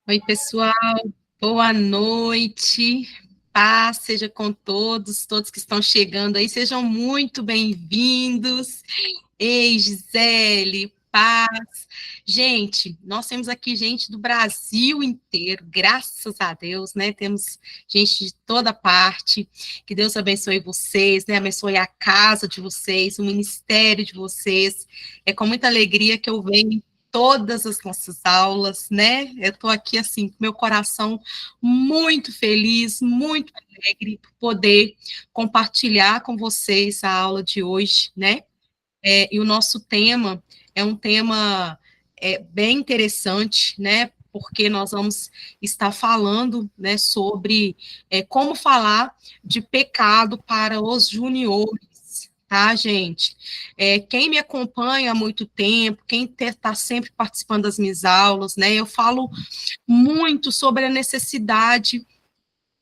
Oi, pessoal, boa noite. Paz seja com todos que estão chegando aí, sejam muito bem-vindos. Ei, Gisele, paz. Gente, nós temos aqui gente do Brasil inteiro, graças a Deus, né? Temos gente de toda parte. Que Deus abençoe vocês, né? Abençoe a casa de vocês, o ministério de vocês. É com muita alegria que eu venho todas as nossas aulas, né? Eu estou aqui, assim, com meu coração muito feliz, muito alegre por poder compartilhar com vocês a aula de hoje, né? E o nosso tema é um tema bem interessante, né? Porque nós vamos estar falando, né, sobre como falar de pecado para os juniores, tá, gente? Quem me acompanha há muito tempo, quem está sempre participando das minhas aulas, né? Eu falo muito sobre a necessidade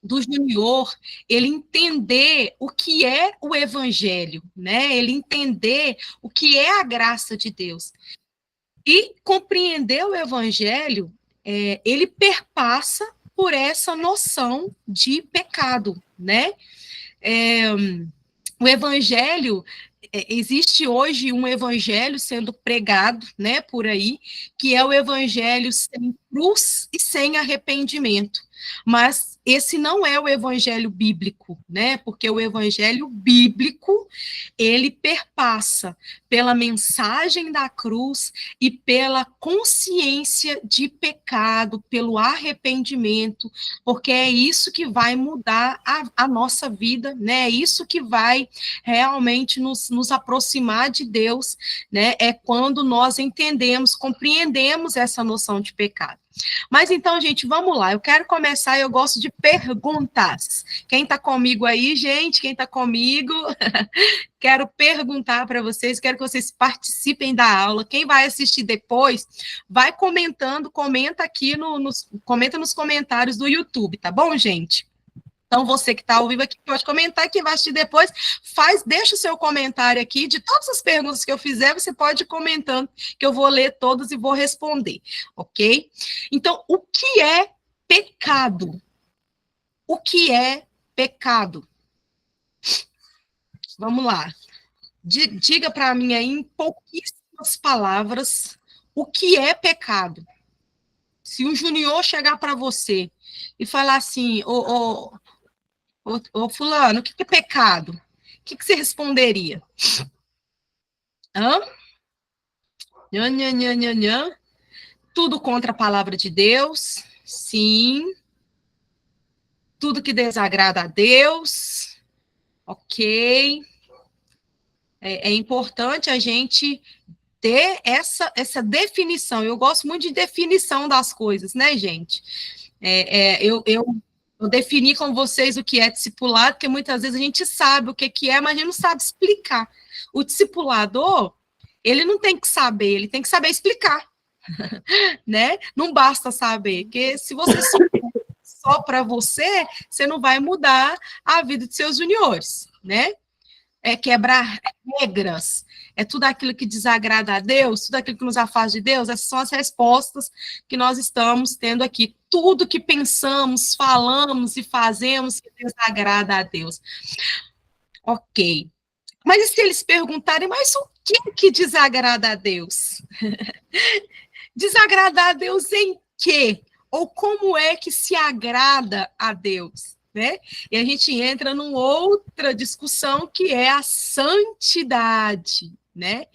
do junior, ele entender o que é o evangelho, né? Ele entender o que é a graça de Deus. E compreender o evangelho, ele perpassa por essa noção de pecado, né? O evangelho, existe hoje um evangelho sendo pregado, né, por aí, que é o evangelho sem cruz e sem arrependimento. Mas esse não é o evangelho bíblico, né? Porque o evangelho bíblico, ele perpassa pela mensagem da cruz e pela consciência de pecado, pelo arrependimento, porque é isso que vai mudar a nossa vida, né? É isso que vai realmente nos aproximar de Deus, né? É quando nós entendemos, compreendemos essa noção de pecado. Mas então, gente, vamos lá. Eu quero começar, eu gosto de perguntas. Quem está comigo aí, gente? Quem está comigo? Quero perguntar para vocês, quero que vocês participem da aula. Quem vai assistir depois, vai comentando, comenta aqui comenta nos comentários do YouTube, tá bom, gente? Então, você que está ao vivo aqui pode comentar, quem vai assistir depois, deixa o seu comentário aqui, de todas as perguntas que eu fizer, você pode ir comentando, que eu vou ler todas e vou responder, ok? Então, o que é pecado? O que é pecado? Vamos lá. Diga para mim aí, em pouquíssimas palavras, o que é pecado? Se um junior chegar para você e falar assim, ô fulano, o que é pecado? O que você responderia? Hã? Nhã, nhã, nhã, nhã, nhã. Tudo contra a palavra de Deus, sim. Tudo que desagrada a Deus, ok. É importante a gente ter essa definição. Eu gosto muito de definição das coisas, né, gente? Eu defini com vocês o que é discipulado, porque muitas vezes a gente sabe o que é, mas a gente não sabe explicar. O discipulador, ele não tem que saber, ele tem que saber explicar, né? Não basta saber, porque se você só para você, você não vai mudar a vida de seus juniores, né? É quebrar regras, é tudo aquilo que desagrada a Deus, tudo aquilo que nos afasta de Deus, essas são as respostas que nós estamos tendo aqui. Tudo que pensamos, falamos e fazemos que desagrada a Deus. Ok. Mas e se eles perguntarem, mas o que desagrada a Deus? Desagradar a Deus em quê? Ou como é que se agrada a Deus? Né? E a gente entra numa outra discussão que é a santidade, né?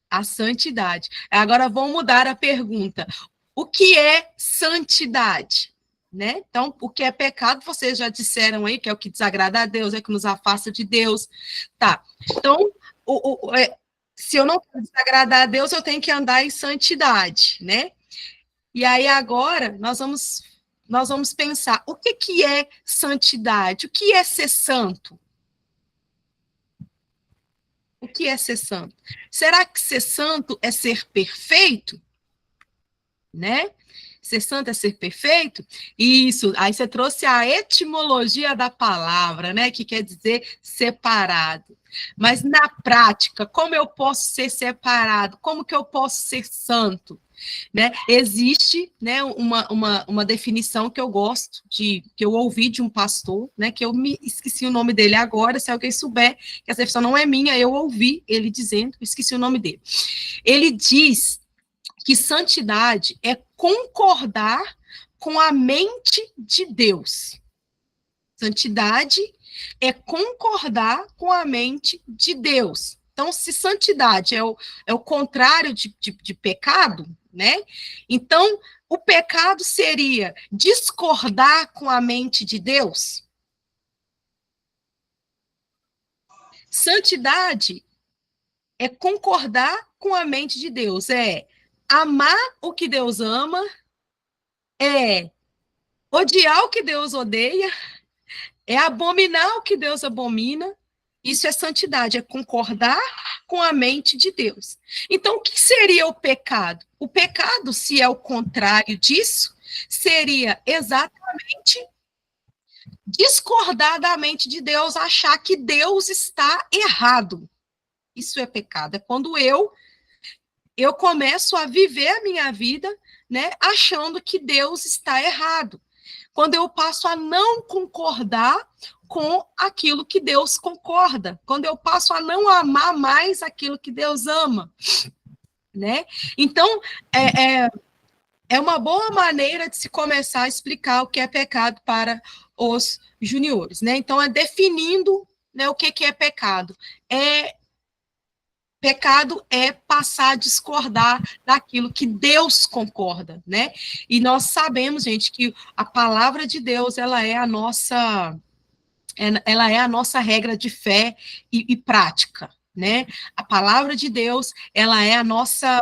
A santidade. Agora vamos mudar a pergunta. O que é santidade? Né? Então, o que é pecado, vocês já disseram aí, que é o que desagrada a Deus, é o que nos afasta de Deus. Tá. Então, se eu não quero desagradar a Deus, eu tenho que andar em santidade, né? E aí agora nós vamos pensar, o que é santidade? O que é ser santo? O que é ser santo? Será que ser santo é ser perfeito? Né? Ser santo é ser perfeito? Isso, aí você trouxe a etimologia da palavra, né? Que quer dizer separado. Mas na prática, como eu posso ser separado? Como que eu posso ser santo? Né? Existe, né, uma definição que eu gosto, que eu ouvi de um pastor, né, que eu me esqueci o nome dele agora, se alguém souber, que essa definição não é minha, eu ouvi ele dizendo, esqueci o nome dele. Ele diz que santidade é concordar com a mente de Deus. Santidade é concordar com a mente de Deus. Então, se santidade é o contrário de pecado, né? Então, o pecado seria discordar com a mente de Deus. Santidade é concordar com a mente de Deus, é amar o que Deus ama, é odiar o que Deus odeia, é abominar o que Deus abomina. Isso é santidade, é concordar com a mente de Deus. Então, o que seria o pecado? O pecado, se é o contrário disso, seria exatamente discordar da mente de Deus, achar que Deus está errado. Isso é pecado. É quando eu começo a viver a minha vida, né, achando que Deus está errado. Quando eu passo a não concordar com aquilo que Deus concorda, quando eu passo a não amar mais aquilo que Deus ama, né? Então, é uma boa maneira de se começar a explicar o que é pecado para os juniores, né? Então, é definindo, né, o que é pecado. Pecado é passar a discordar daquilo que Deus concorda, né? E nós sabemos, gente, que a palavra de Deus, ela é a nossa regra de fé e prática, né? A palavra de Deus, ela é a nossa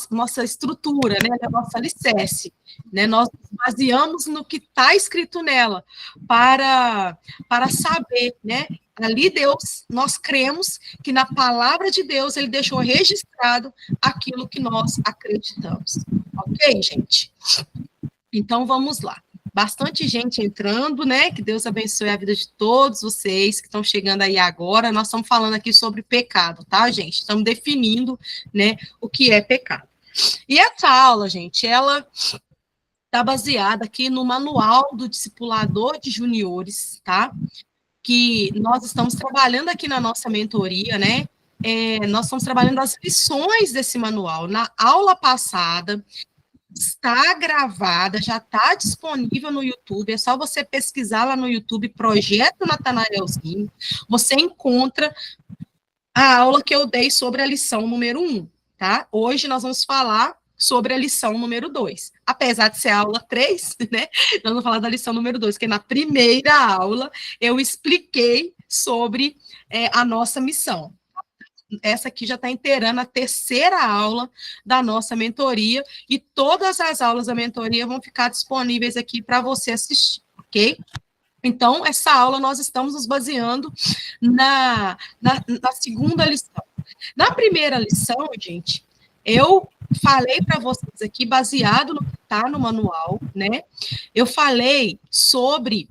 nossa estrutura, né? É a nossa alicerce, né? Nós nos baseamos no que está escrito nela para saber, né? Ali Deus, nós cremos que na palavra de Deus ele deixou registrado aquilo que nós acreditamos. Ok, gente? Então vamos lá. Bastante gente entrando, né? Que Deus abençoe a vida de todos vocês que estão chegando aí agora. Nós estamos falando aqui sobre pecado, tá, gente? Estamos definindo, né, o que é pecado. E essa aula, gente, ela está baseada aqui no manual do discipulador de juniores, tá? Que nós estamos trabalhando aqui na nossa mentoria, né? Nós estamos trabalhando as lições desse manual. Na aula passada, está gravada, já está disponível no YouTube, é só você pesquisar lá no YouTube, Projeto Natanaelzinho, você encontra a aula que eu dei sobre a lição número 1, tá? Hoje nós vamos falar sobre a lição número 2. Apesar de ser a aula 3, né? Nós vamos falar da lição número 2, que na primeira aula eu expliquei sobre a nossa missão. Essa aqui já está inteirando a terceira aula da nossa mentoria, e todas as aulas da mentoria vão ficar disponíveis aqui para você assistir, ok? Então, essa aula nós estamos nos baseando na segunda lição. Na primeira lição, gente, eu falei para vocês aqui, baseado no que está no manual, né? Eu falei sobre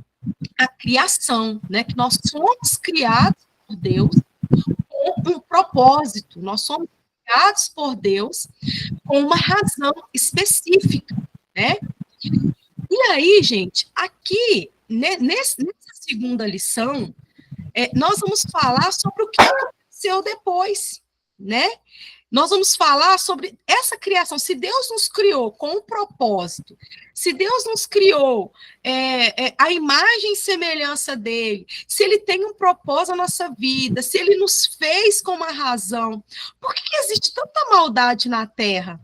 a criação, né? Que nós somos criados por Deus com um propósito, nós somos criados por Deus com uma razão específica, né? E aí, gente, aqui, nessa segunda lição, nós vamos falar sobre o que aconteceu depois, né? Nós vamos falar sobre essa criação. Se Deus nos criou com um propósito, se Deus nos criou a imagem e semelhança dele, se ele tem um propósito na nossa vida, se ele nos fez com uma razão, por que existe tanta maldade na Terra?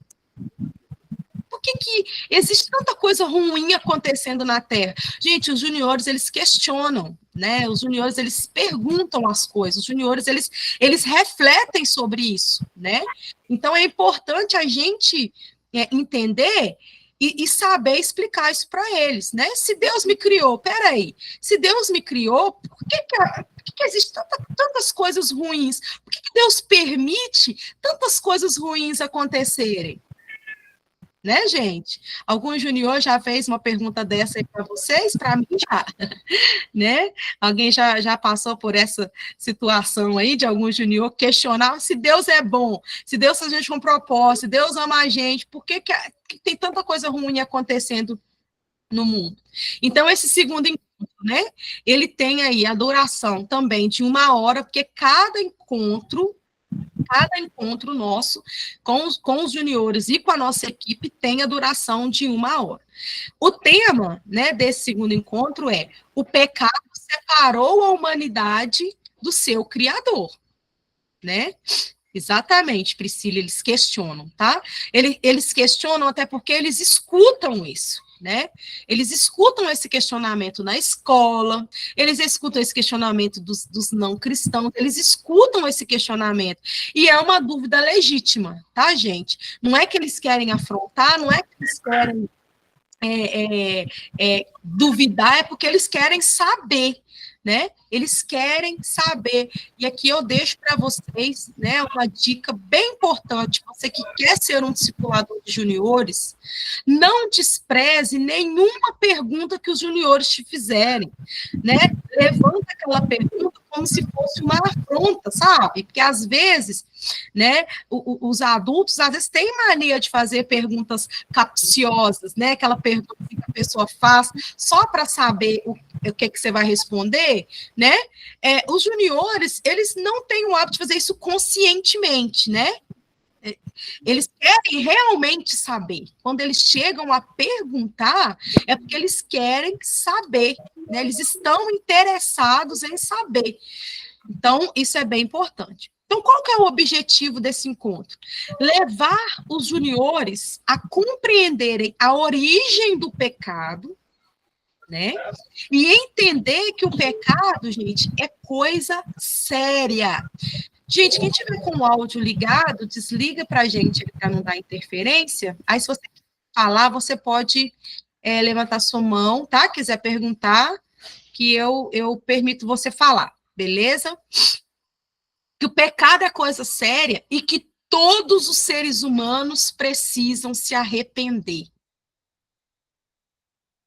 Por que existe tanta coisa ruim acontecendo na Terra? Gente, os juniores, eles questionam, né? Os juniores, eles perguntam as coisas. Os juniores, eles refletem sobre isso, né? Então, é importante a gente entender e saber explicar isso para eles, né? Se Deus me criou, peraí, se Deus me criou, por que existem tantas coisas ruins? Por que Deus permite tantas coisas ruins acontecerem? né, gente? Algum junior já fez uma pergunta dessa aí para vocês? Para mim, já, né? Alguém já passou por essa situação aí de algum junior questionar se Deus é bom, se Deus faz a gente com propósito, se Deus ama a gente, por que tem tanta coisa ruim acontecendo no mundo? Então, esse segundo encontro, né? Ele tem aí a duração também de 1 hora, porque cada encontro nosso com os juniores e com a nossa equipe tem a duração de 1 hora. O tema, né, desse segundo encontro é: o pecado separou a humanidade do seu Criador, né? Exatamente, Priscila, eles questionam, tá? Eles questionam até porque eles escutam isso, né? Eles escutam esse questionamento na escola, eles escutam esse questionamento dos não cristãos, eles escutam esse questionamento. E é uma dúvida legítima, tá, gente? Não é que eles querem afrontar, não é que eles querem duvidar, é porque eles querem saber, né? Eles querem saber. E aqui eu deixo para vocês, né, uma dica bem importante. Você que quer ser um discipulador de juniores, não despreze nenhuma pergunta que os juniores te fizerem, né? Levanta aquela pergunta como se fosse uma afronta, sabe? Porque às vezes, né, os adultos às vezes têm mania de fazer perguntas capciosas, né? Aquela pergunta que a pessoa faz só para saber o que você vai responder, né? Os juniores, eles não têm o hábito de fazer isso conscientemente, né? Eles querem realmente saber. Quando eles chegam a perguntar, é porque eles querem saber, né? Eles estão interessados em saber. Então, isso é bem importante. Então, qual que é o objetivo desse encontro? Levar os juniores a compreenderem a origem do pecado, né? E entender que o pecado, gente, é coisa séria. Gente, quem tiver com o áudio ligado, desliga para a gente para não dar interferência. Aí, se você falar, você pode levantar sua mão, tá? Quiser perguntar, que eu permito você falar, beleza? Que o pecado é coisa séria e que todos os seres humanos precisam se arrepender.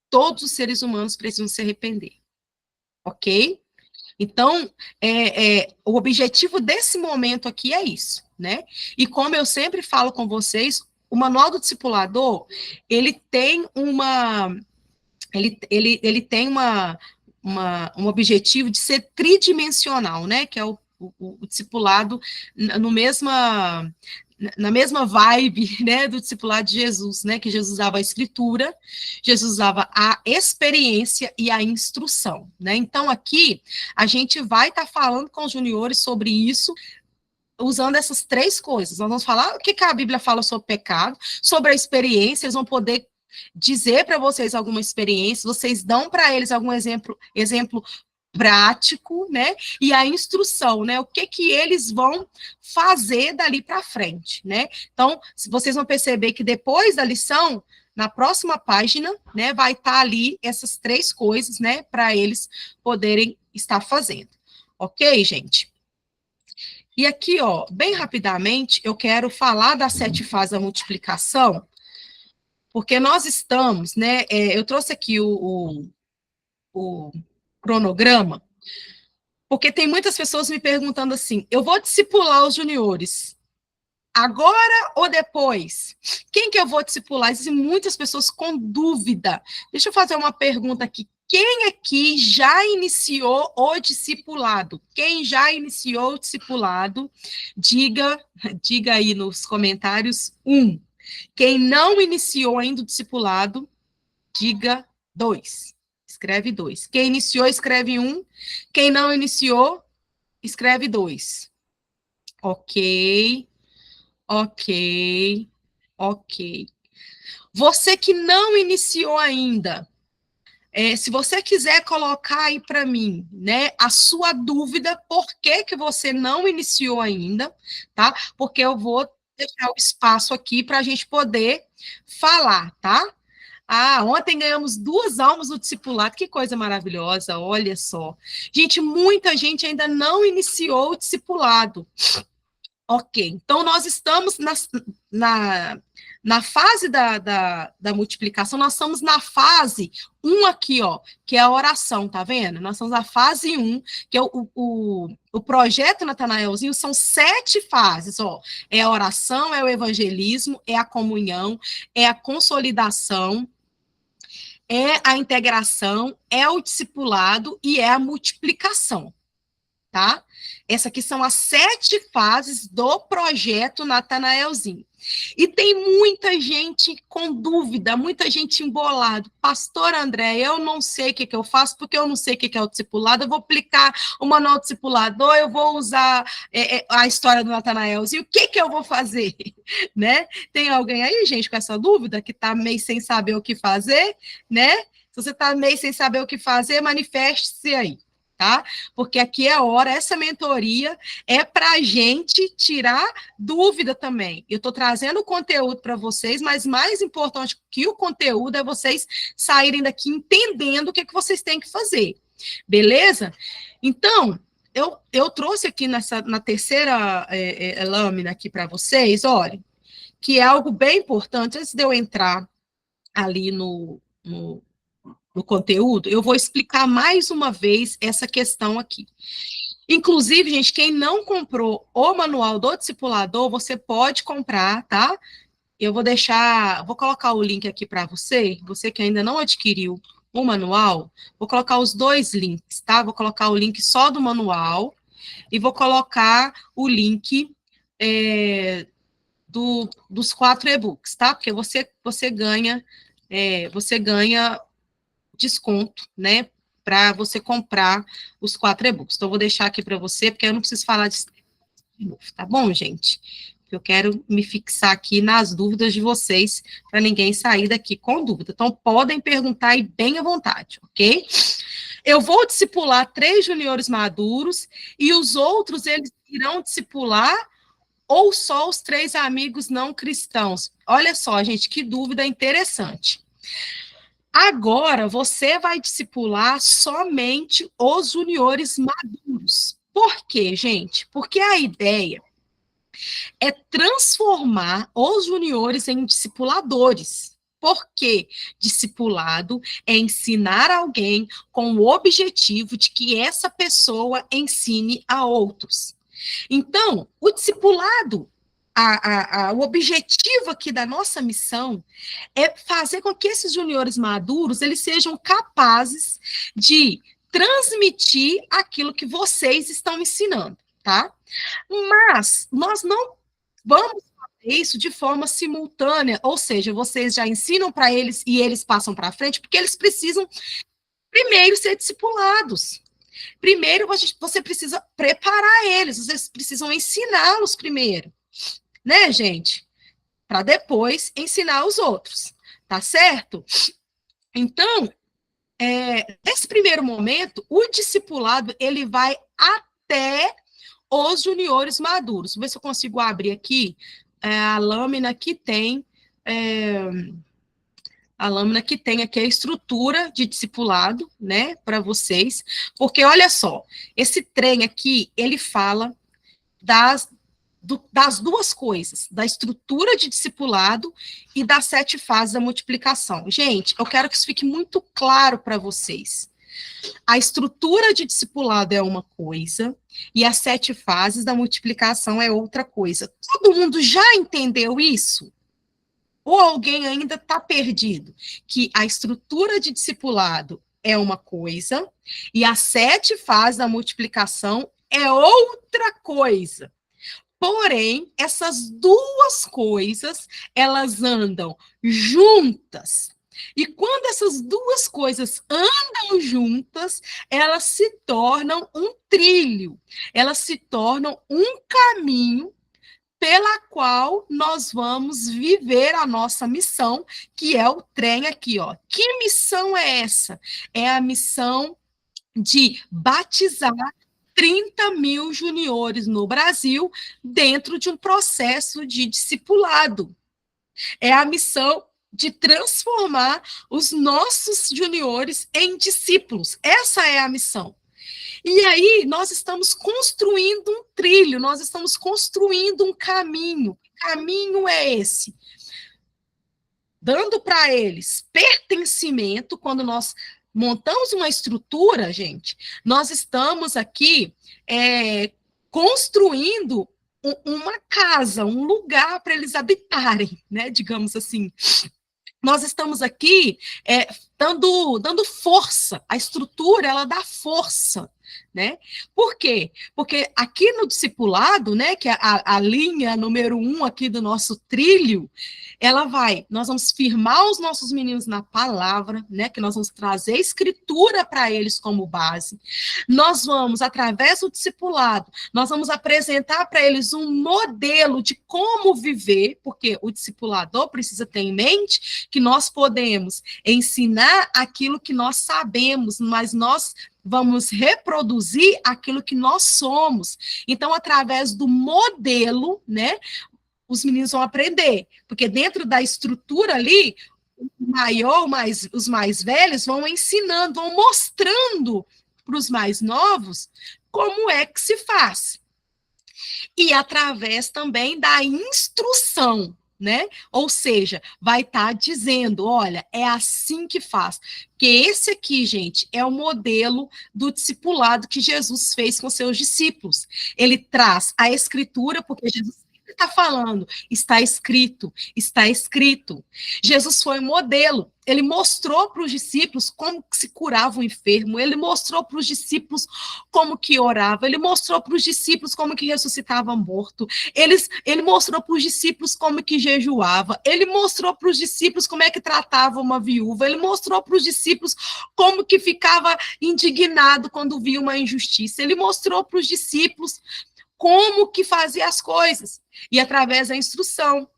Todos os seres humanos precisam se arrepender, ok? Então, o objetivo desse momento aqui é isso, né? E como eu sempre falo com vocês, o Manual do Discipulador, ele tem um objetivo de ser tridimensional, né? Que é o discipulado na mesma vibe, né, do discipulado de Jesus, né, que Jesus usava a escritura, Jesus usava a experiência e a instrução, né? Então aqui a gente vai estar falando com os juniores sobre isso, usando essas 3 coisas. Nós vamos falar o que a Bíblia fala sobre pecado, sobre a experiência, eles vão poder dizer para vocês alguma experiência, vocês dão para eles algum exemplo prático, né? E a instrução, né? O que eles vão fazer dali para frente, né? Então, vocês vão perceber que depois da lição, na próxima página, né, vai estar ali essas 3 coisas, né, para eles poderem estar fazendo. Ok, gente? E aqui, ó, bem rapidamente, eu quero falar das 7 fases da multiplicação, porque nós estamos, né, eu trouxe aqui o cronograma, porque tem muitas pessoas me perguntando assim: eu vou discipular os juniores agora ou depois? Quem que eu vou discipular? Existem muitas pessoas com dúvida. Deixa eu fazer uma pergunta aqui. Quem aqui já iniciou o discipulado? Quem já iniciou o discipulado, diga aí nos comentários 1. Quem não iniciou ainda o discipulado, diga 2. Escreve 2. Quem iniciou, escreve 1. Quem não iniciou, escreve 2. Ok. Você que não iniciou ainda, se você quiser colocar aí para mim, né, a sua dúvida, por que você não iniciou ainda, tá? Porque eu vou deixar o espaço aqui para a gente poder falar, tá? Ontem ganhamos 2 almas no discipulado, que coisa maravilhosa, olha só. Gente, muita gente ainda não iniciou o discipulado. Ok, então nós estamos na fase da multiplicação, nós estamos na fase 1 aqui, ó, que é a oração, tá vendo? Nós estamos na fase 1, que é o projeto Natanaelzinho, são 7 fases, ó. É a oração, é o evangelismo, é a comunhão, é a consolidação, é a integração, é o discipulado e é a multiplicação. Tá? Essas aqui são as 7 fases do projeto Natanaelzinho. E tem muita gente com dúvida, muita gente embolada. Pastor André, eu não sei o que eu faço, porque eu não sei o que é o discipulado, eu vou aplicar o manual discipulador, eu vou usar a história do Natanaelzinho, o que eu vou fazer? Né? Tem alguém aí, gente, com essa dúvida, que está meio sem saber o que fazer, né? Se você está meio sem saber o que fazer, manifeste-se aí. Tá? Porque aqui é a hora, essa mentoria é para a gente tirar dúvida também. Eu estou trazendo o conteúdo para vocês, mas mais importante que o conteúdo é vocês saírem daqui entendendo o que vocês têm que fazer. Beleza? Então, eu trouxe aqui na terceira lâmina aqui para vocês, olha, que é algo bem importante, antes de eu entrar ali no conteúdo, eu vou explicar mais uma vez essa questão aqui. Inclusive, gente, quem não comprou o manual do discipulador, você pode comprar, tá? Eu vou colocar o link aqui para você que ainda não adquiriu o manual, vou colocar os 2 links, tá? Vou colocar o link só do manual e vou colocar o link dos 4 e-books, tá? Porque você ganha desconto, né, para você comprar os 4 e-books. Então, eu vou deixar aqui para você, porque eu não preciso falar de novo, tá bom, gente? Eu quero me fixar aqui nas dúvidas de vocês, para ninguém sair daqui com dúvida. Então, podem perguntar aí bem à vontade, ok? Eu vou discipular 3 juniores maduros, e os outros, eles irão discipular ou só os 3 amigos não cristãos? Olha só, gente, que dúvida interessante. Agora, você vai discipular somente os juniores maduros. Por quê, gente? Porque a ideia é transformar os juniores em discipuladores. Porque discipulado é ensinar alguém com o objetivo de que essa pessoa ensine a outros. Então, o discipulado, o objetivo aqui da nossa missão é fazer com que esses juniores maduros, eles sejam capazes de transmitir aquilo que vocês estão ensinando, tá? Mas nós não vamos fazer isso de forma simultânea, ou seja, vocês já ensinam para eles e eles passam para frente, porque eles precisam primeiro ser discipulados. Primeiro, você precisa preparar eles, vocês precisam ensiná-los primeiro, né, gente? Para depois ensinar os outros, tá certo? Então, nesse primeiro momento, o discipulado, ele vai até os juniores maduros. Vou ver se eu consigo abrir aqui a lâmina que tem aqui a estrutura de discipulado, né, para vocês, porque olha só, esse trem aqui, ele fala das 2 coisas, da estrutura de discipulado e das 7 fases da multiplicação. Gente, eu quero que isso fique muito claro para vocês. A estrutura de discipulado é uma coisa e as 7 fases da multiplicação é outra coisa. Todo mundo já entendeu isso? Ou alguém ainda está perdido? Que a estrutura de discipulado é uma coisa e as 7 fases da multiplicação é outra coisa. Porém, essas 2 coisas, elas andam juntas. E quando essas 2 coisas andam juntas, elas se tornam um trilho, elas se tornam um caminho pela qual nós vamos viver a nossa missão, que é o trem aqui, ó. Que missão é essa? É a missão de batizar 30 mil juniores no Brasil dentro de um processo de discipulado. É a missão de transformar os nossos juniores em discípulos. Essa é a missão. E aí nós estamos construindo um trilho, nós estamos construindo um caminho. Que caminho é esse? Dando para eles pertencimento, quando nós montamos uma estrutura, gente, nós estamos aqui construindo uma casa, um lugar para eles habitarem, né? Digamos assim. Nós estamos aqui dando força, a estrutura, ela dá força, né? Por quê? Porque aqui no discipulado, né, que é a linha número 1 aqui do nosso trilho, nós vamos firmar os nossos meninos na palavra, né, que nós vamos trazer escritura para eles como base. Nós vamos, através do discipulado, nós vamos apresentar para eles um modelo de como viver, porque o discipulador precisa ter em mente que nós podemos ensinar aquilo que nós sabemos, mas nós vamos reproduzir aquilo que nós somos. Então, através do modelo, né, os meninos vão aprender, porque dentro da estrutura ali, os mais velhos vão ensinando, vão mostrando para os mais novos como é que se faz. E através também da instrução, né? Ou seja, vai estar dizendo, olha, é assim que faz. Que esse aqui, gente, é o modelo do discipulado que Jesus fez com seus discípulos. Ele traz a escritura, porque Jesus está falando, está escrito, está escrito. Jesus foi modelo, ele mostrou para os discípulos como que se curava o enfermo, ele mostrou para os discípulos como que orava, ele mostrou para os discípulos como que ressuscitava morto, ele mostrou para os discípulos como que jejuava, ele mostrou para os discípulos como é que tratava uma viúva, ele mostrou para os discípulos como que ficava indignado quando via uma injustiça, ele mostrou para os discípulos como que fazia as coisas, e através da instrução,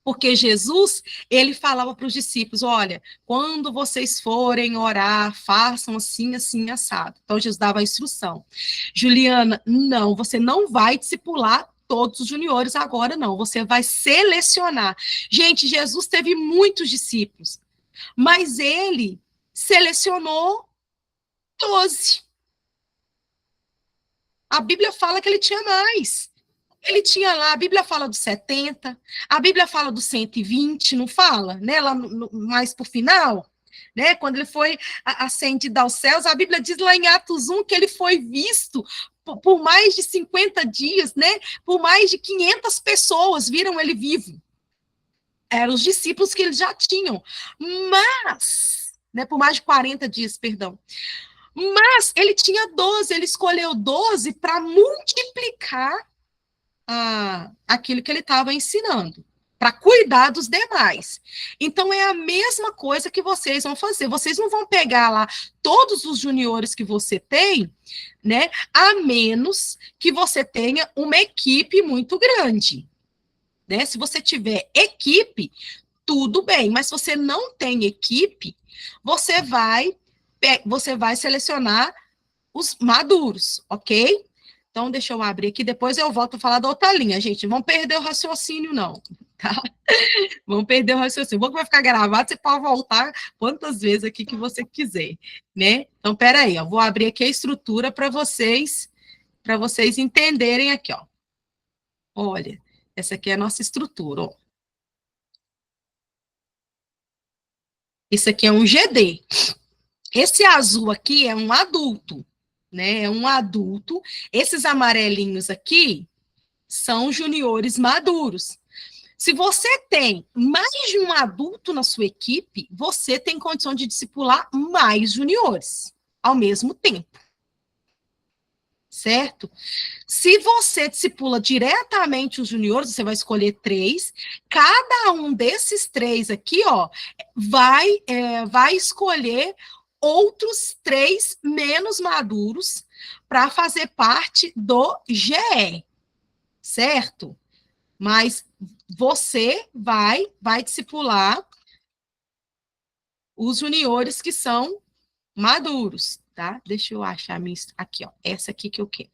porque Jesus, ele falava para os discípulos, olha, quando vocês forem orar, façam assim, assim, assado. Então, Jesus dava a instrução. Juliana, não, você não vai discipular todos os juniores agora, não, você vai selecionar. Gente, Jesus teve muitos discípulos, mas ele selecionou 12. A Bíblia fala que ele tinha mais. Ele tinha lá, a Bíblia fala dos 70, a Bíblia fala dos 120, não fala? Né? Lá mais para o final, né? Quando ele foi ascendido aos céus, a Bíblia diz lá em Atos 1 que ele foi visto por mais de 50 dias, né? Por mais de 500 pessoas viram ele vivo. Eram os discípulos que eles já tinham. Mas, né, por mais de 40 dias, perdão. Mas ele tinha 12, ele escolheu 12 para multiplicar aquilo que ele estava ensinando, para cuidar dos demais. Então, é a mesma coisa que vocês vão fazer. Vocês não vão pegar lá todos os juniores que você tem, né, a menos que você tenha uma equipe muito grande. Né? Se você tiver equipe, tudo bem, mas se você não tem equipe, você vai selecionar os maduros, ok? Então, deixa eu abrir aqui, depois eu volto a falar da outra linha, gente. Não perder o raciocínio, não, tá? Vamos perder o raciocínio. Bom que vai ficar gravado, você pode voltar quantas vezes aqui que você quiser, né? Então, peraí, eu vou abrir aqui a estrutura para vocês entenderem aqui, ó. Olha, essa aqui é a nossa estrutura, ó. Isso aqui é um GD. Esse azul aqui é um adulto, né? É um adulto. Esses amarelinhos aqui são juniores maduros. Se você tem mais de um adulto na sua equipe, você tem condição de discipular mais juniores ao mesmo tempo. Certo? Se você discipula diretamente os juniores, você vai escolher 3. Cada um desses 3 aqui, ó, vai escolher outros 3 menos maduros para fazer parte do GE, certo? Mas você vai discipular os juniores que são maduros, tá? Deixa eu achar aqui, ó, essa aqui que eu quero.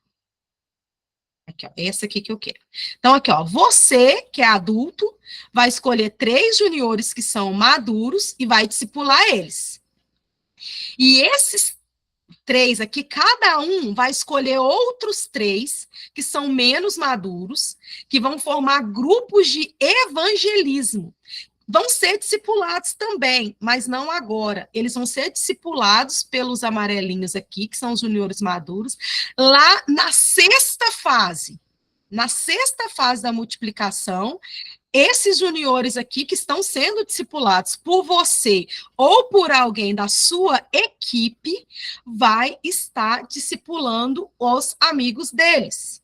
Aqui, ó, essa aqui que eu quero. Então, aqui, ó, você, que é adulto, vai escolher 3 juniores que são maduros e vai discipular eles. E esses três aqui, cada um vai escolher outros três que são menos maduros, que vão formar grupos de evangelismo. Vão ser discipulados também, mas não agora. Eles vão ser discipulados pelos amarelinhos aqui, que são os juniores maduros, lá na sexta fase. Na sexta fase da multiplicação, esses juniores aqui que estão sendo discipulados por você ou por alguém da sua equipe, vai estar discipulando os amigos deles.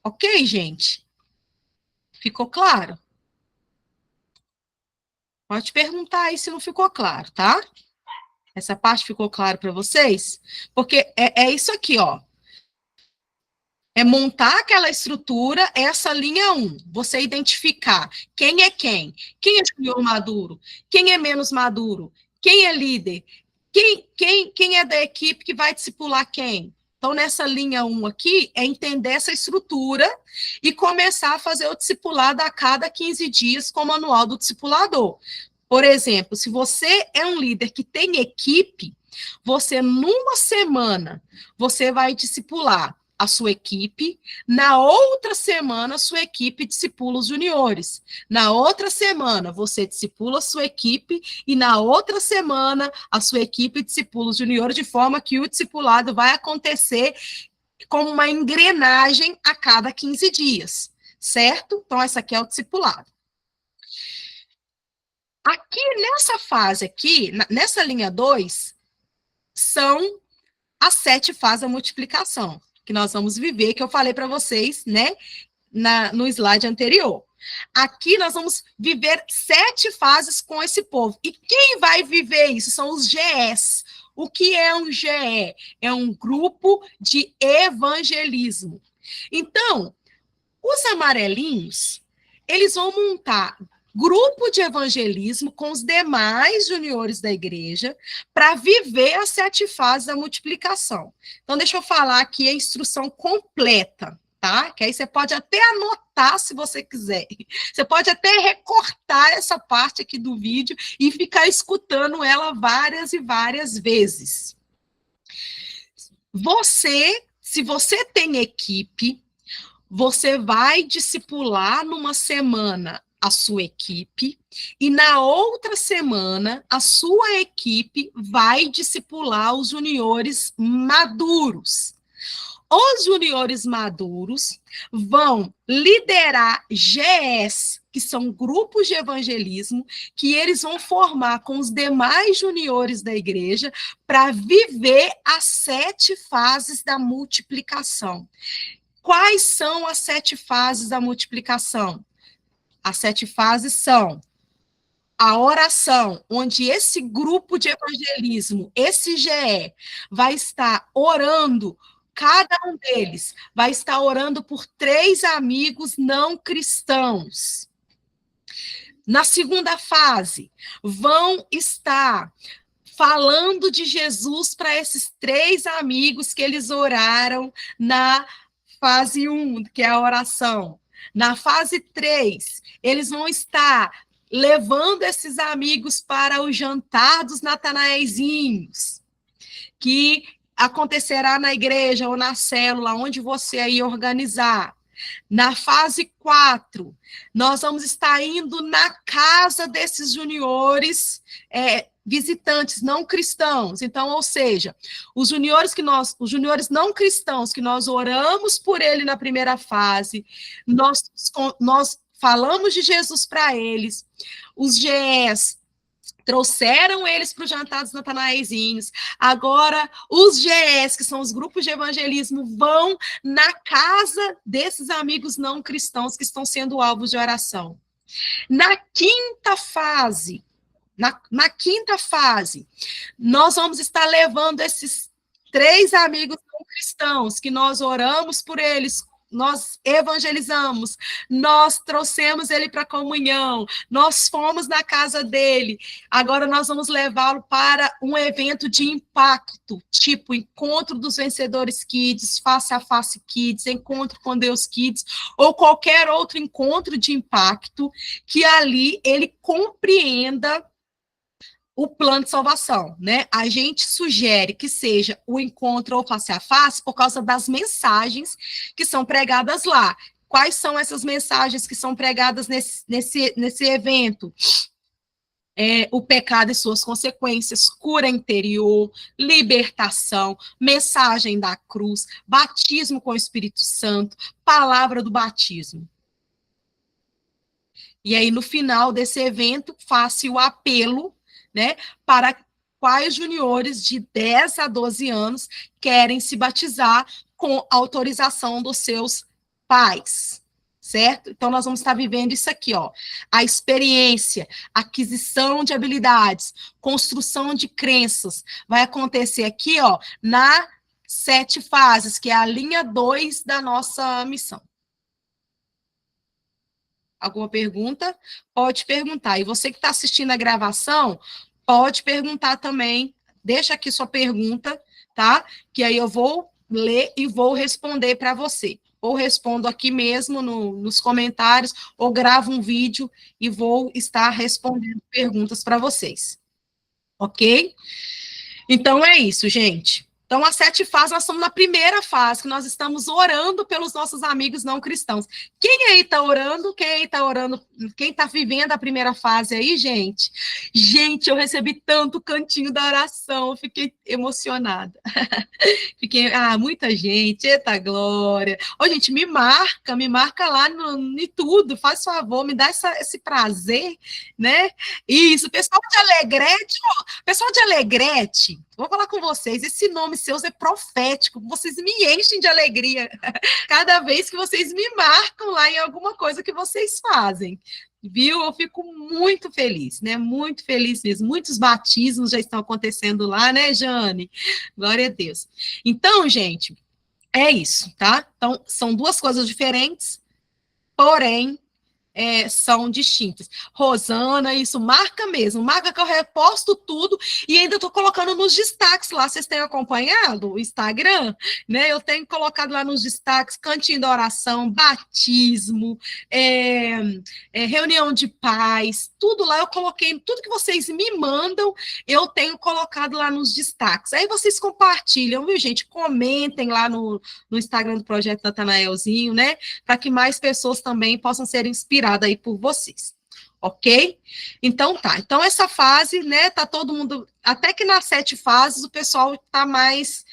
Ok, gente? Ficou claro? Pode perguntar aí se não ficou claro, tá? Essa parte ficou claro para vocês? Porque é isso aqui, ó. É montar aquela estrutura, essa linha 1, você identificar quem é quem é junior maduro, quem é menos maduro, quem é líder, quem é da equipe que vai discipular quem. Então, nessa linha 1 aqui, é entender essa estrutura e começar a fazer o discipulado a cada 15 dias com o manual do discipulador. Por exemplo, se você é um líder que tem equipe, você, numa semana, você vai discipular a sua equipe, na outra semana, a sua equipe discipula os juniores. Na outra semana, você discipula a sua equipe, e na outra semana, a sua equipe discipula os juniores, de forma que o discipulado vai acontecer como uma engrenagem a cada 15 dias, certo? Então, essa aqui é o discipulado. Aqui, nessa fase aqui, nessa linha 2, são as 7 fases da multiplicação que nós vamos viver, que eu falei para vocês, né, no slide anterior. Aqui nós vamos viver 7 fases com esse povo. E quem vai viver isso são os GEs. O que é um GE? É um grupo de evangelismo. Então, os amarelinhos, eles vão montar grupo de evangelismo com os demais juniores da igreja para viver as 7 fases da multiplicação. Então, deixa eu falar aqui a instrução completa, tá? Que aí você pode até anotar se você quiser. Você pode até recortar essa parte aqui do vídeo e ficar escutando ela várias e várias vezes. Se você tem equipe, você vai discipular numa semana a sua equipe, e na outra semana, a sua equipe vai discipular os juniores maduros. Os juniores maduros vão liderar GEs, que são grupos de evangelismo, que eles vão formar com os demais juniores da igreja para viver as 7 fases da multiplicação. Quais são as 7 fases da multiplicação? As 7 fases são a oração, onde esse grupo de evangelismo, esse GE, vai estar orando, cada um deles vai estar orando por 3 amigos não cristãos. Na segunda fase, vão estar falando de Jesus para esses 3 amigos que eles oraram na fase 1, que é a oração. Na fase 3, eles vão estar levando esses amigos para o jantar dos natanaezinhos, que acontecerá na igreja ou na célula, onde você aí organizar. Na fase 4, nós vamos estar indo na casa desses juniores, visitantes não cristãos. Então, ou seja, os juniores não cristãos que nós oramos por ele na primeira fase, nós falamos de Jesus para eles, os GEs trouxeram eles para o jantar dos natanaezinhos. Agora, os GEs, que são os grupos de evangelismo, vão na casa desses amigos não cristãos que estão sendo alvos de oração. Na quinta fase, nós vamos estar levando esses 3 amigos não cristãos, que nós oramos por eles, nós evangelizamos, nós trouxemos ele para a comunhão, nós fomos na casa dele, agora nós vamos levá-lo para um evento de impacto, tipo Encontro dos Vencedores Kids, Face a Face Kids, Encontro com Deus Kids, ou qualquer outro encontro de impacto, que ali ele compreenda o plano de salvação, né? A gente sugere que seja o encontro ou face a face por causa das mensagens que são pregadas lá. Quais são essas mensagens que são pregadas nesse evento? O pecado e suas consequências, cura interior, libertação, mensagem da cruz, batismo com o Espírito Santo, palavra do batismo. E aí, no final desse evento, faça o apelo, né, para quais juniores de 10 a 12 anos querem se batizar com autorização dos seus pais, certo? Então, nós vamos estar vivendo isso aqui, ó, a experiência, aquisição de habilidades, construção de crenças, vai acontecer aqui, ó, na 7 fases, que é a linha 2 da nossa missão. Alguma pergunta? Pode perguntar. E você que está assistindo a gravação, pode perguntar também. Deixa aqui sua pergunta, tá? Que aí eu vou ler e vou responder para você. Ou respondo aqui mesmo nos comentários, ou gravo um vídeo e vou estar respondendo perguntas para vocês. Ok? Então é isso, gente. Então, as 7 fases, nós estamos na primeira fase, que nós estamos orando pelos nossos amigos não cristãos. Quem aí está orando? Quem aí está orando? Quem está vivendo a primeira fase aí, gente? Gente, eu recebi tanto cantinho da oração, eu fiquei emocionada. Fiquei, muita gente, eita glória. Ô, gente, me marca lá em tudo, faz favor, me dá esse prazer, né? Isso, pessoal de Alegrete, ó, pessoal de Alegrete, vou falar com vocês, esse nome seus é profético, vocês me enchem de alegria cada vez que vocês me marcam lá em alguma coisa que vocês fazem. Viu? Eu fico muito feliz, né? Muito feliz mesmo. Muitos batismos já estão acontecendo lá, né, Jane? Glória a Deus. Então, gente, é isso, tá? Então, são 2 coisas diferentes, porém, são distintas. Rosana, isso, marca mesmo, marca que eu reposto tudo e ainda estou colocando nos destaques lá. Vocês têm acompanhado o Instagram? Né? Eu tenho colocado lá nos destaques cantinho da oração, batismo, reunião de paz, tudo lá eu coloquei, tudo que vocês me mandam, eu tenho colocado lá nos destaques. Aí vocês compartilham, viu, gente? Comentem lá no Instagram do Projeto Natanaelzinho, né? Para que mais pessoas também possam ser inspiradas aí por vocês, ok? Então tá, então essa fase, né, tá todo mundo, até que nas 7 fases o pessoal tá mais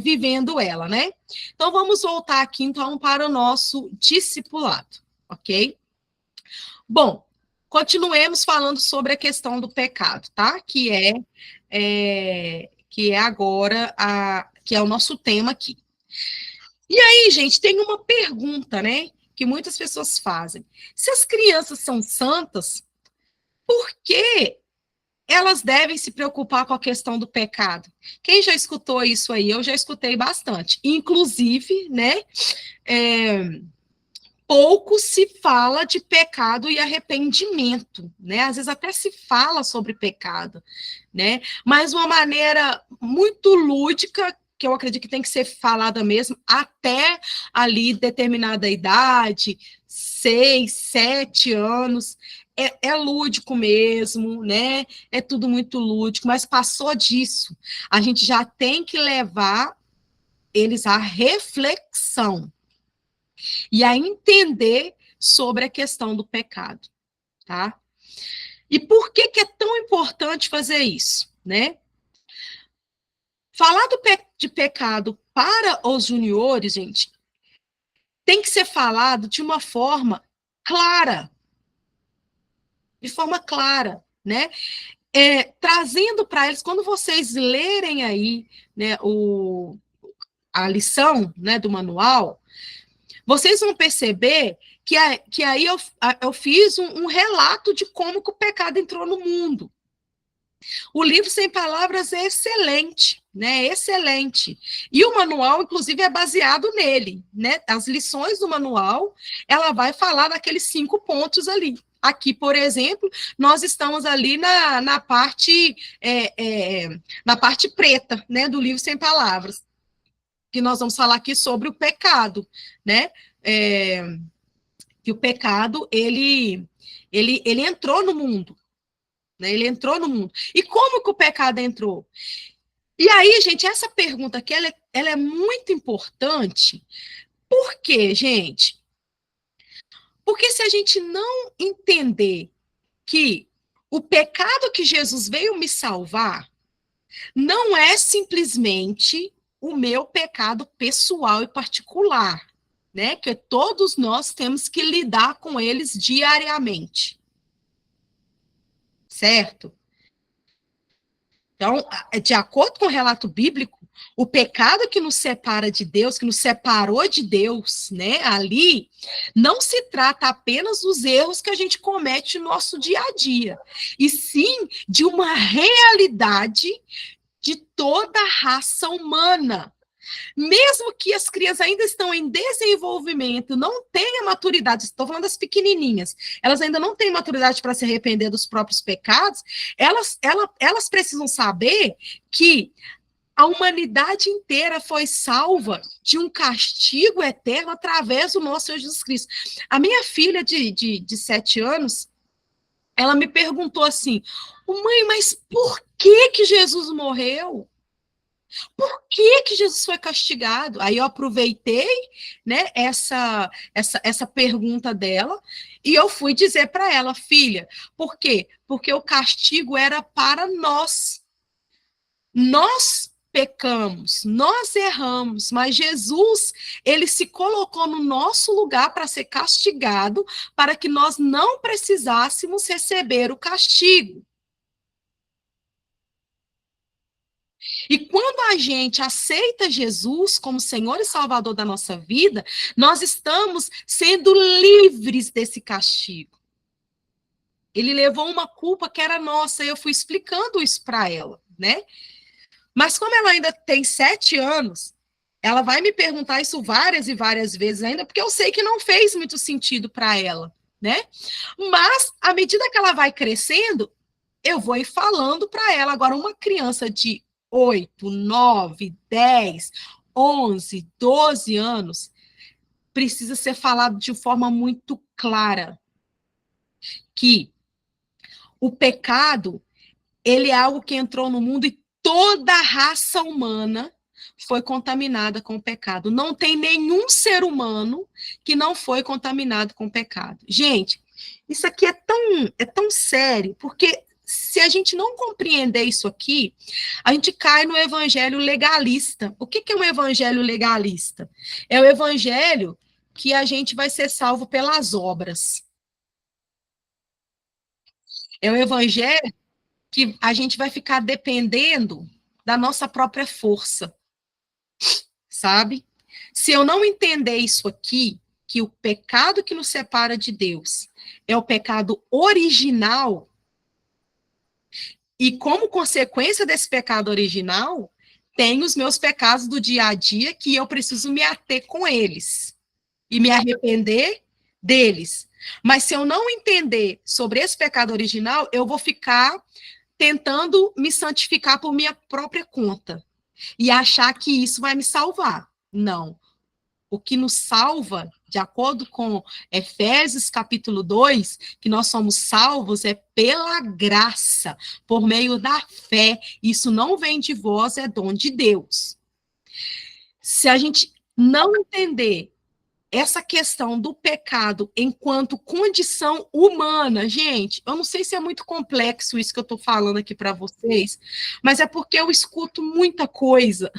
vivendo ela, né? Então vamos voltar aqui então para o nosso discipulado, ok? Bom, continuemos falando sobre a questão do pecado, tá? Que é agora que é o nosso tema aqui. E aí, gente, tem uma pergunta, né? Que muitas pessoas fazem. Se as crianças são santas, por que elas devem se preocupar com a questão do pecado? Quem já escutou isso aí? Eu já escutei bastante. Inclusive, né? Pouco se fala de pecado e arrependimento, né? Às vezes até se fala sobre pecado, né? Mas uma maneira muito lúdica, que eu acredito que tem que ser falada mesmo, até ali determinada idade, 6, 7 anos, é lúdico mesmo, né? É tudo muito lúdico, mas passou disso. A gente já tem que levar eles à reflexão e a entender sobre a questão do pecado, tá? E por que é tão importante fazer isso, né? Falar de pecado para os juniores, gente, tem que ser falado de uma forma clara, de forma clara, né? Trazendo para eles, quando vocês lerem aí, né, a lição, né, do manual, vocês vão perceber que aí eu fiz um relato de como que o pecado entrou no mundo. O livro Sem Palavras é excelente, né? Excelente. E o manual, inclusive, é baseado nele, né? As lições do manual, ela vai falar daqueles 5 pontos ali. Aqui, por exemplo, nós estamos ali na parte na parte preta, né, do livro Sem Palavras, que nós vamos falar aqui sobre o pecado, né? Que o pecado ele entrou no mundo, né? Ele entrou no mundo. E como que o pecado entrou? E aí, gente, essa pergunta aqui, ela é muito importante. Por quê, gente? Porque se a gente não entender que o pecado que Jesus veio me salvar não é simplesmente o meu pecado pessoal e particular, né? Que todos nós temos que lidar com eles diariamente, certo? Então, de acordo com o relato bíblico, o pecado que nos separa de Deus, que nos separou de Deus, né, ali, não se trata apenas dos erros que a gente comete no nosso dia a dia, e sim de uma realidade de toda a raça humana. Mesmo que as crianças ainda estão em desenvolvimento, não tenham maturidade, estou falando das pequenininhas, elas ainda não têm maturidade para se arrepender dos próprios pecados, elas precisam saber que a humanidade inteira foi salva de um castigo eterno através do nosso Senhor Jesus Cristo. A minha filha de 7 anos, ela me perguntou assim, mãe, mas por que Jesus morreu? Por que Jesus foi castigado? Aí eu aproveitei, né, essa pergunta dela e eu fui dizer para ela, filha, por quê? Porque o castigo era para nós. Nós pecamos, nós erramos, mas Jesus, ele se colocou no nosso lugar para ser castigado, para que nós não precisássemos receber o castigo. E quando a gente aceita Jesus como Senhor e Salvador da nossa vida, nós estamos sendo livres desse castigo. Ele levou uma culpa que era nossa, e eu fui explicando isso para ela, né? Mas como ela ainda tem 7 anos, ela vai me perguntar isso várias e várias vezes ainda, porque eu sei que não fez muito sentido para ela, né? Mas, à medida que ela vai crescendo, eu vou ir falando para ela. Agora, uma criança de 8, 9, 10, 11, 12 anos, precisa ser falado de forma muito clara que o pecado, ele é algo que entrou no mundo e toda a raça humana foi contaminada com o pecado. Não tem nenhum ser humano que não foi contaminado com o pecado. Gente, isso aqui é tão sério, porque se a gente não compreender isso aqui, a gente cai no evangelho legalista. O que é um evangelho legalista? É o evangelho que a gente vai ser salvo pelas obras. É o evangelho que a gente vai ficar dependendo da nossa própria força, sabe? Se eu não entender isso aqui, que o pecado que nos separa de Deus é o pecado original, e como consequência desse pecado original, tem os meus pecados do dia a dia que eu preciso me ater com eles e me arrepender deles. Mas se eu não entender sobre esse pecado original, eu vou ficar tentando me santificar por minha própria conta e achar que isso vai me salvar. Não. O que nos salva, de acordo com Efésios capítulo 2, que nós somos salvos é pela graça, por meio da fé. Isso não vem de vós, é dom de Deus. Se a gente não entender essa questão do pecado enquanto condição humana, gente, eu não sei se é muito complexo isso que eu estou falando aqui para vocês, mas é porque eu escuto muita coisa.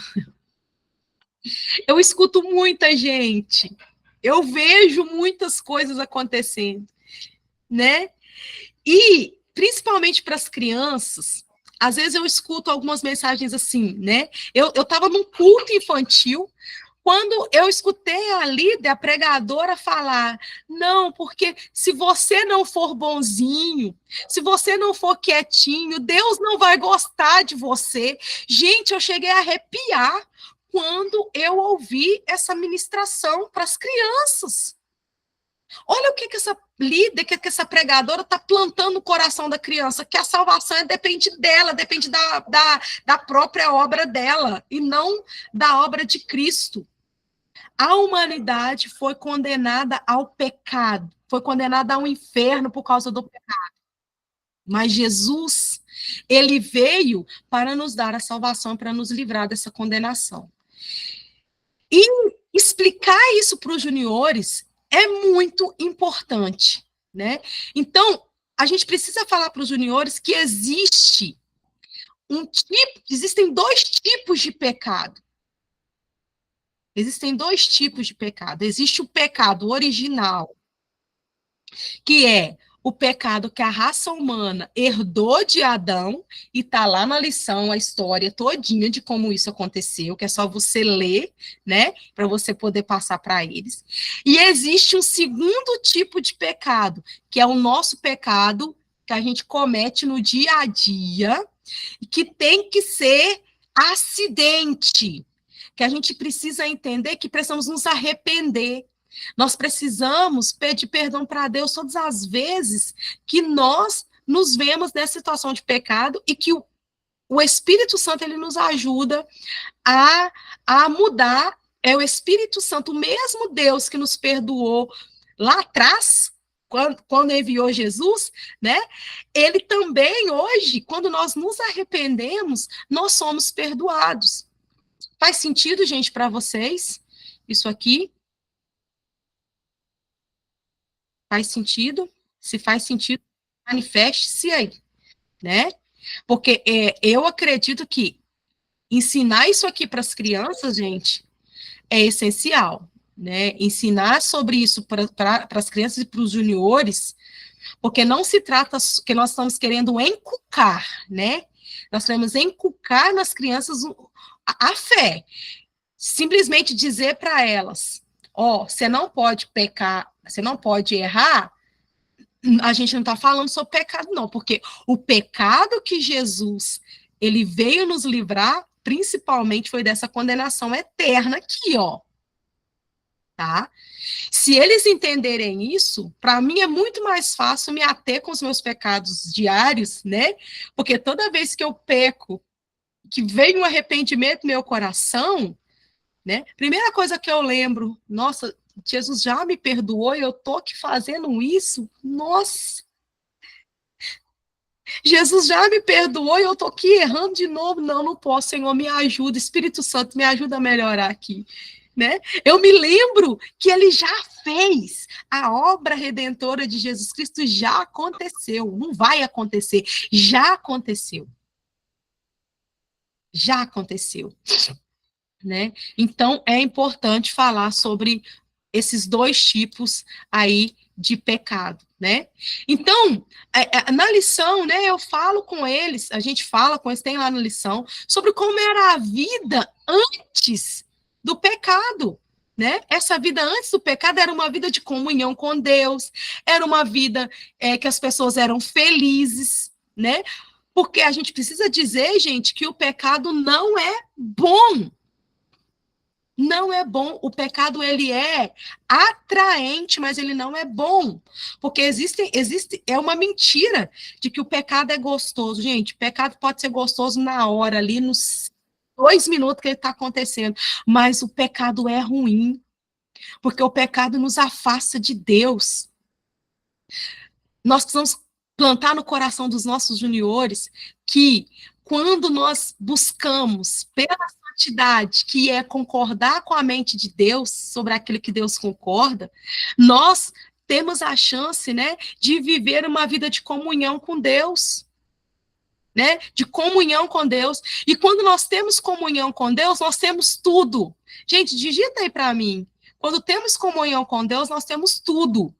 Eu escuto muita gente. Eu vejo muitas coisas acontecendo, né? E, principalmente para as crianças, às vezes eu escuto algumas mensagens assim, né? Eu estava num culto infantil, quando eu escutei a líder, a pregadora, falar, não, porque se você não for bonzinho, se você não for quietinho, Deus não vai gostar de você. Gente, eu cheguei a arrepiar quando eu ouvi essa ministração para as crianças. Olha o que essa líder, que essa pregadora está plantando no coração da criança, que a salvação depende dela, depende da própria obra dela, e não da obra de Cristo. A humanidade foi condenada ao pecado, foi condenada ao inferno por causa do pecado. Mas Jesus, ele veio para nos dar a salvação, para nos livrar dessa condenação. E explicar isso para os juniores é muito importante, né? Então, a gente precisa falar para os juniores que existem dois tipos de pecado. Existem dois tipos de pecado. Existe o pecado original, que é o pecado que a raça humana herdou de Adão, e está lá na lição a história todinha de como isso aconteceu, que é só você ler, né, para você poder passar para eles. E existe um segundo tipo de pecado, que é o nosso pecado que a gente comete no dia a dia, que tem que ser acidente, que a gente precisa entender que precisamos nos arrepender. Nós precisamos pedir perdão para Deus todas as vezes que nós nos vemos nessa situação de pecado e que o Espírito Santo ele nos ajuda a mudar. É o Espírito Santo, o mesmo Deus que nos perdoou lá atrás, quando enviou Jesus, né? Ele também, hoje, quando nós nos arrependemos, nós somos perdoados. Faz sentido, gente, para vocês? Isso aqui? Faz sentido? Se faz sentido, manifeste-se aí, né? Porque eu acredito que ensinar isso aqui para as crianças, gente, é essencial, né? Ensinar sobre isso para as crianças e para os juniores, porque não se trata que nós estamos querendo encucar, né? Nós queremos encucar nas crianças a fé. Simplesmente dizer para elas, ó, você não pode pecar, você não pode errar. A gente não está falando sobre pecado, não, porque o pecado que Jesus ele veio nos livrar, principalmente, foi dessa condenação eterna aqui, ó. Tá? Se eles entenderem isso, para mim é muito mais fácil me ater com os meus pecados diários, né? Porque toda vez que eu peco, que vem um arrependimento no meu coração, né? Primeira coisa que eu lembro, nossa, Jesus já me perdoou e eu tô aqui fazendo isso, nossa, Jesus já me perdoou e eu tô aqui errando de novo, não posso, Senhor, me ajuda, Espírito Santo, me ajuda a melhorar aqui, né? Eu me lembro que ele já fez, a obra redentora de Jesus Cristo já aconteceu, não vai acontecer, já aconteceu. Já aconteceu. Né? Então, é importante falar sobre esses dois tipos aí de pecado, né? Então, na lição, né, eu falo com eles, a gente fala com eles, tem lá na lição, sobre como era a vida antes do pecado, né? Essa vida antes do pecado era uma vida de comunhão com Deus, era uma vida que as pessoas eram felizes, né? Porque a gente precisa dizer, gente, que o pecado não é bom. Não é bom. O pecado, ele é atraente, mas ele não é bom. Porque é uma mentira de que o pecado é gostoso. Gente, o pecado pode ser gostoso na hora, ali nos 2 minutos que ele está acontecendo. Mas o pecado é ruim. Porque o pecado nos afasta de Deus. Nós precisamos plantar no coração dos nossos juniores que quando nós buscamos pela santidade, que é concordar com a mente de Deus sobre aquilo que Deus concorda, nós temos a chance, né, de viver uma vida de comunhão com Deus, né, de comunhão com Deus. E quando nós temos comunhão com Deus, nós temos tudo. Gente, digita aí para mim. Quando temos comunhão com Deus, nós temos tudo.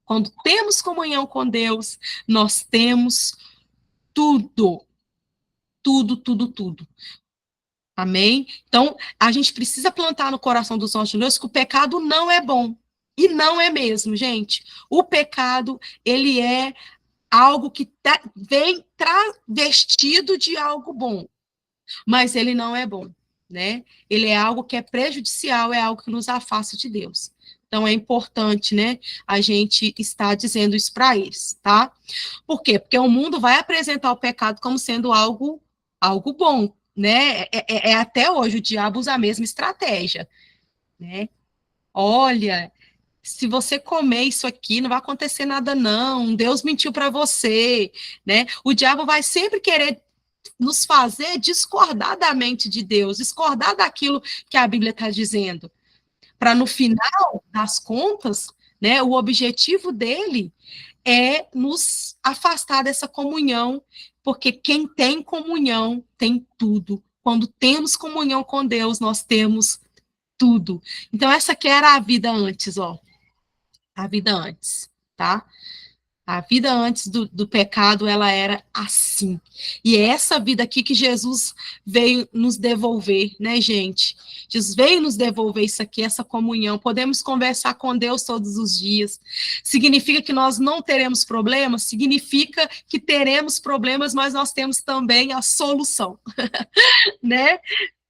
Quando temos comunhão com Deus, nós temos tudo. Tudo, tudo, tudo. Amém? Então, a gente precisa plantar no coração dos nossos filhos que o pecado não é bom. E não é mesmo, gente. O pecado, ele é algo que vem travestido de algo bom. Mas ele não é bom, né? Ele é algo que é prejudicial, é algo que nos afasta de Deus. Então, é importante, né, a gente estar dizendo isso para eles, tá? Por quê? Porque o mundo vai apresentar o pecado como sendo algo bom, né? Até hoje, o diabo usa a mesma estratégia, né? Olha, se você comer isso aqui, não vai acontecer nada não, Deus mentiu para você, né? O diabo vai sempre querer nos fazer discordar da mente de Deus, discordar daquilo que a Bíblia está dizendo, para no final das contas, né, o objetivo dele é nos afastar dessa comunhão, porque quem tem comunhão tem tudo. Quando temos comunhão com Deus, nós temos tudo. Então, essa aqui era a vida antes, ó. A vida antes, tá? A vida antes do pecado, ela era assim. E é essa vida aqui que Jesus veio nos devolver, né, gente? Jesus veio nos devolver isso aqui, essa comunhão. Podemos conversar com Deus todos os dias. Significa que nós não teremos problemas? Significa que teremos problemas, mas nós temos também a solução, né?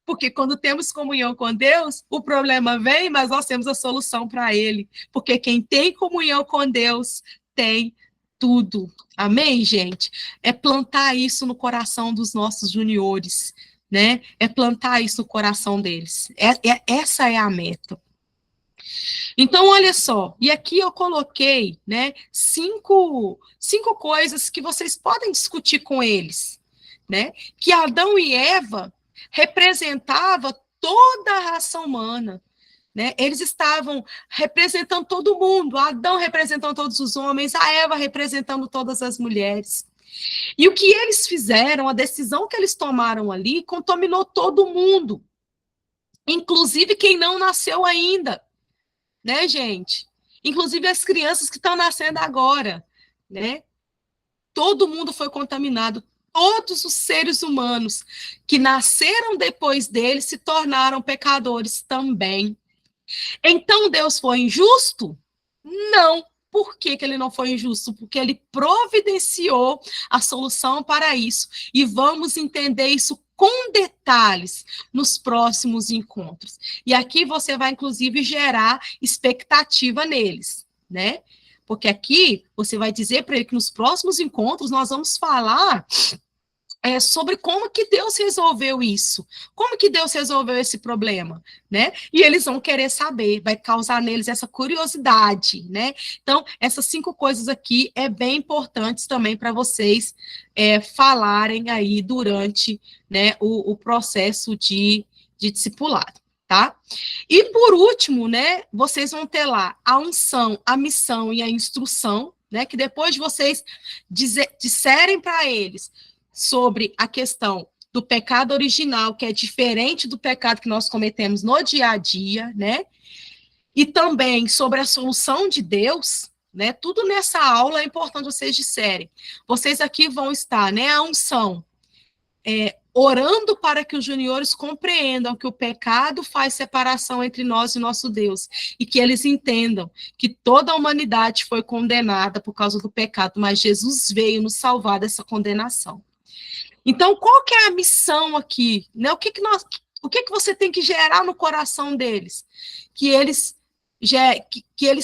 Porque quando temos comunhão com Deus, o problema vem, mas nós temos a solução para ele. Porque quem tem comunhão com Deus tem tudo. Amém, gente? É plantar isso no coração dos nossos juniores, né? É plantar isso no coração deles. Essa é a meta. Então, olha só, e aqui eu coloquei, né, cinco coisas que vocês podem discutir com eles, né? Que Adão e Eva representavam toda a raça humana, né? Eles estavam representando todo mundo, Adão representando todos os homens, a Eva representando todas as mulheres. E o que eles fizeram, a decisão que eles tomaram ali, contaminou todo mundo, inclusive quem não nasceu ainda, né, gente? Inclusive as crianças que estão nascendo agora, né? Todo mundo foi contaminado. Todos os seres humanos que nasceram depois dele se tornaram pecadores também. Então Deus foi injusto? Não. Por que, que ele não foi injusto? Porque ele providenciou a solução para isso. E vamos entender isso com detalhes nos próximos encontros. E aqui você vai, inclusive, gerar expectativa neles, né? Porque aqui você vai dizer para ele que nos próximos encontros nós vamos falar sobre como que Deus resolveu isso, como que Deus resolveu esse problema, né? E eles vão querer saber, vai causar neles essa curiosidade, né? Então, essas 5 coisas aqui é bem importantes também para vocês falarem aí durante, né, o processo de discipulado, tá? E por último, né, vocês vão ter lá a unção, a missão e a instrução, né? Que depois de vocês disserem para eles sobre a questão do pecado original, que é diferente do pecado que nós cometemos no dia a dia, né? E também sobre a solução de Deus, né? Tudo nessa aula é importante vocês disserem. Vocês aqui vão estar, né? A unção, orando para que os juniores compreendam que o pecado faz separação entre nós e nosso Deus, e que eles entendam que toda a humanidade foi condenada por causa do pecado, mas Jesus veio nos salvar dessa condenação. Então, qual que é a missão aqui? Né? O que você tem que gerar no coração deles? Que eles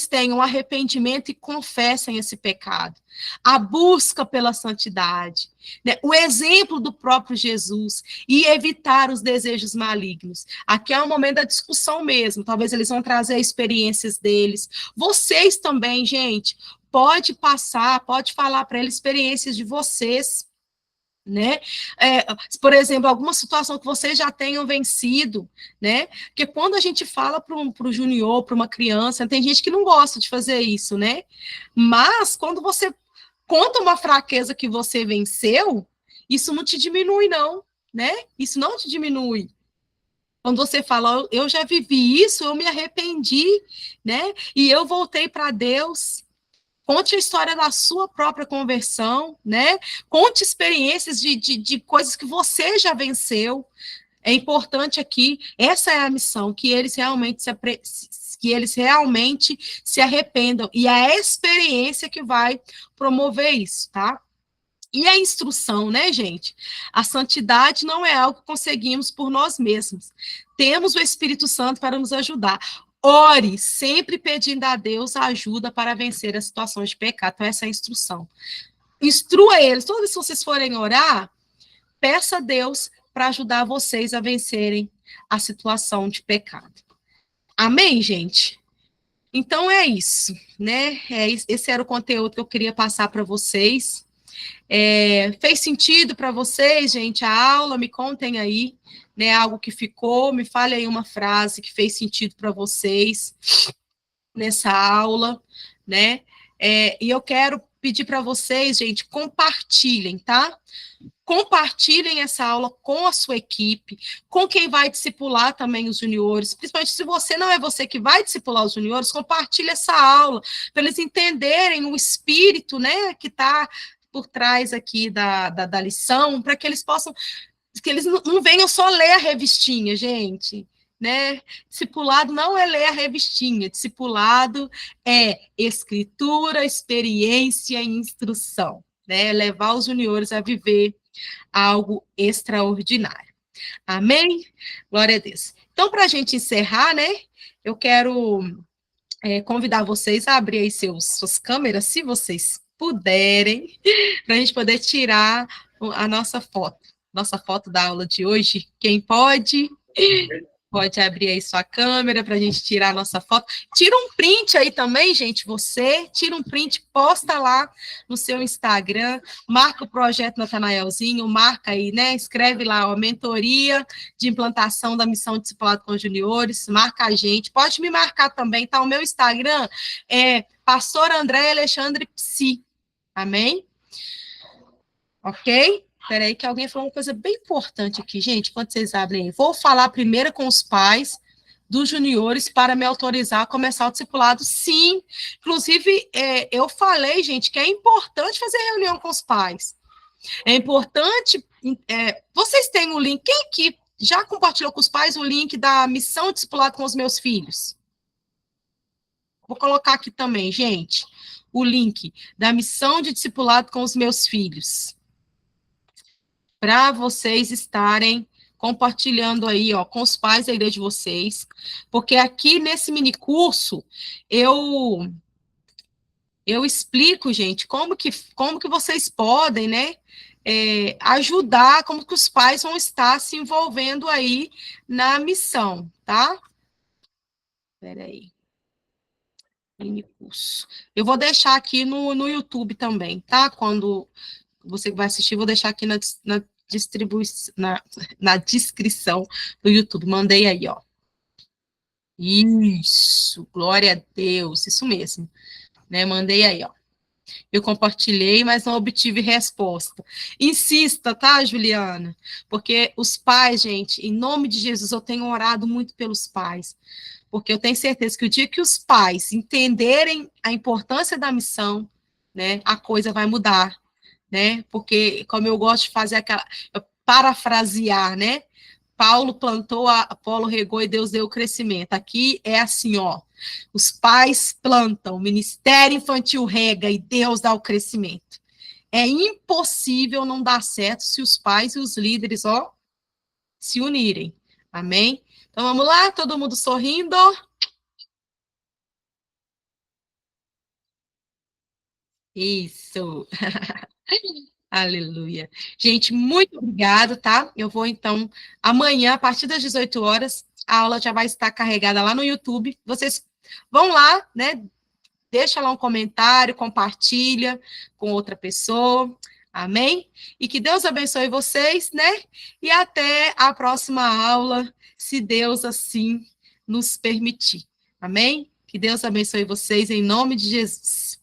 tenham arrependimento e confessem esse pecado. A busca pela santidade, né? O exemplo do próprio Jesus e evitar os desejos malignos. Aqui é o momento da discussão mesmo. Talvez eles vão trazer experiências deles. Vocês também, gente, pode falar para eles experiências de vocês, né? Por exemplo, alguma situação que vocês já tenham vencido, né? Porque quando a gente fala para o junior, para uma criança, tem gente que não gosta de fazer isso, né? Mas quando você conta uma fraqueza que você venceu, isso não te diminui, não, né? Isso não te diminui. Quando você fala, eu já vivi isso, eu me arrependi, né? E eu voltei para Deus. Conte a história da sua própria conversão, né? Conte experiências de coisas que você já venceu. É importante aqui, essa é a missão, que eles realmente se arrependam. E a experiência que vai promover isso, tá? E a instrução, né, gente? A santidade não é algo que conseguimos por nós mesmos. Temos o Espírito Santo para nos ajudar. Ore, sempre pedindo a Deus ajuda para vencer as situações de pecado. Então, essa é a instrução. Instrua eles. Toda vez que vocês forem orar, peça a Deus para ajudar vocês a vencerem a situação de pecado. Amém, gente? Então é isso, né? Esse era o conteúdo que eu queria passar para vocês. Fez sentido para vocês, gente, a aula? Me contem aí, né? Algo que ficou, me fale aí uma frase que fez sentido para vocês nessa aula, né? E eu quero pedir para vocês, gente, compartilhem, tá? Compartilhem essa aula com a sua equipe, com quem vai discipular também os juniores, principalmente se você não é você que vai discipular os juniores, compartilhe essa aula, para eles entenderem o espírito, né, que está por trás aqui da lição, para que eles possam, que eles não venham só ler a revistinha, gente, né? Discipulado não é ler a revistinha, discipulado é escritura, experiência e instrução, né? Levar os juniores a viver algo extraordinário. Amém? Glória a Deus. Então, para a gente encerrar, né, eu quero convidar vocês a abrir aí suas câmeras, se vocês puderem, para a gente poder tirar a nossa foto da aula de hoje. Quem pode? Pode abrir aí sua câmera para a gente tirar a nossa foto. Tira um print aí também, gente. Você tira um print, posta lá no seu Instagram, marca o projeto Natanaelzinho, marca aí, né? Escreve lá, ó, mentoria de implantação da missão Discipulado com Juniores. Marca a gente. Pode me marcar também, tá? O meu Instagram é Pastor André Alexandre Psi. Amém? Ok? Espera aí que alguém falou uma coisa bem importante aqui, gente, quando vocês abrem aí. Vou falar primeiro com os pais dos juniores para me autorizar a começar o discipulado, sim. Inclusive, eu falei, gente, que é importante fazer reunião com os pais. É importante, vocês têm o link, quem aqui já compartilhou com os pais o link da missão discipulado com os meus filhos? Vou colocar aqui também, gente, o link da missão de discipulado com os meus filhos, para vocês estarem compartilhando aí, ó, com os pais da igreja de vocês, porque aqui nesse mini curso eu explico, gente, como que vocês podem, né, ajudar, como que os pais vão estar se envolvendo aí na missão, tá? Espera aí. Mini curso. Eu vou deixar aqui no YouTube também, tá? Quando você vai assistir, vou deixar aqui na descrição do YouTube. Mandei aí, ó. Isso, glória a Deus, isso mesmo. Né? Mandei aí, ó. Eu compartilhei, mas não obtive resposta. Insista, tá, Juliana? Porque os pais, gente, em nome de Jesus, eu tenho orado muito pelos pais. Porque eu tenho certeza que o dia que os pais entenderem a importância da missão, né, a coisa vai mudar, né? Porque, como eu gosto de fazer aquela, parafrasear, né? Paulo plantou, Apolo regou e Deus deu o crescimento. Aqui é assim, ó. Os pais plantam, o ministério infantil rega e Deus dá o crescimento. É impossível não dar certo se os pais e os líderes, ó, se unirem. Amém? Então vamos lá, todo mundo sorrindo. Isso. Aleluia. Gente, muito obrigado, tá? Eu vou, então, amanhã, a partir das 18 horas, a aula já vai estar carregada lá no YouTube. Vocês vão lá, né? Deixa lá um comentário, compartilha com outra pessoa. Amém? E que Deus abençoe vocês, né? E até a próxima aula, se Deus assim nos permitir. Amém? Que Deus abençoe vocês em nome de Jesus.